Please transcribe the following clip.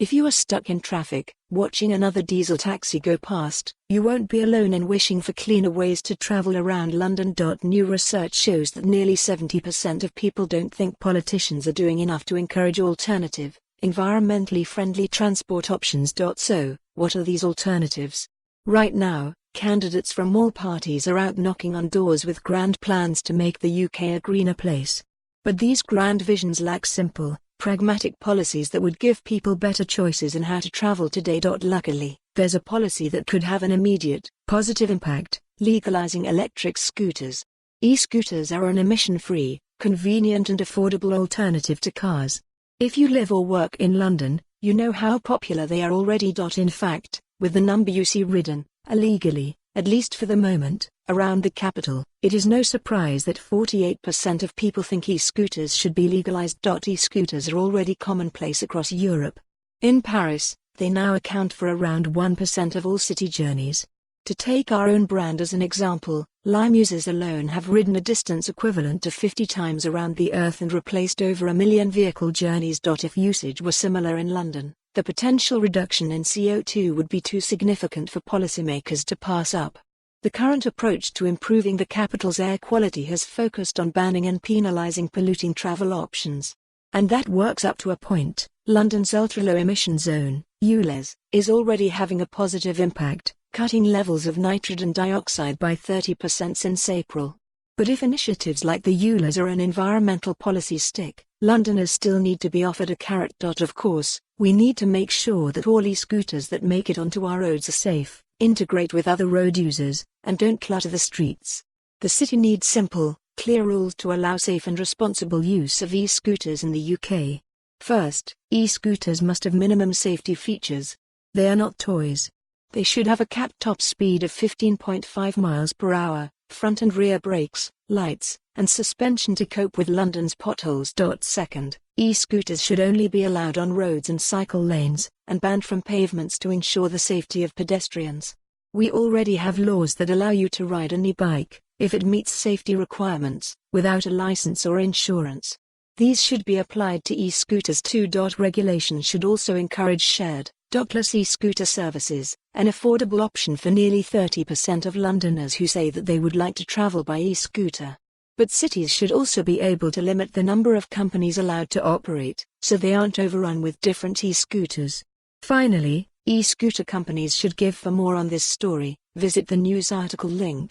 If you are stuck in traffic, watching another diesel taxi go past, you won't be alone in wishing for cleaner ways to travel around London.New research shows that nearly 70% of people don't think politicians are doing enough to encourage alternative, environmentally friendly transport options.So. What are these alternatives? Right now, candidates from all parties are out knocking on doors with grand plans to make the UK a greener place. But these grand visions lack simple, pragmatic policies that would give people better choices in how to travel today.Luckily, there's a policy that could have an immediate, positive impact: legalising electric scooters. E-scooters are an emission-free, convenient and affordable alternative to cars. If you live or work in London, you know how popular they are already. In fact, with the number you see ridden, illegally, at least for the moment, around the capital, it is no surprise that 48% of people think e-scooters should be legalised. E-scooters are already commonplace across Europe. In Paris, they now account for around 1% of all city journeys. To take our own brand as an example, Lime users alone have ridden a distance equivalent to 50 times around the Earth and replaced over 1 million vehicle journeys. If usage were similar in London, the potential reduction in CO2 would be too significant for policymakers to pass up. The current approach to improving the capital's air quality has focused on banning and penalising polluting travel options. And that works up to a point. London's Ultra-Low Emission Zone, Ulez, is already having a positive impact, cutting levels of nitrogen dioxide by 30% since April. But if initiatives like the Ulez are an environmental policy stick, Londoners still need to be offered a carrot. Of course, we need to make sure that all e-scooters that make it onto our roads are safe, integrate with other road users, and don't clutter the streets. The city needs simple, clear rules to allow safe and responsible use of e-scooters in the UK. First, e-scooters must have minimum safety features. They are not toys. They should have a capped top speed of 15.5 miles per hour, front and rear brakes, lights, and suspension to cope with London's potholes. Second, e-scooters should only be allowed on roads and cycle lanes, and banned from pavements to ensure the safety of pedestrians. We already have laws that allow you to ride an e-bike, if it meets safety requirements, without a license or insurance. These should be applied to e-scooters too. Regulation should also encourage shared, dockless e-scooter services, an affordable option for nearly 30% of Londoners who say that they would like to travel by e-scooter. But cities should also be able to limit the number of companies allowed to operate, so they aren't overrun with different e-scooters. Finally, e-scooter companies should give. For more on this story, visit the news article link.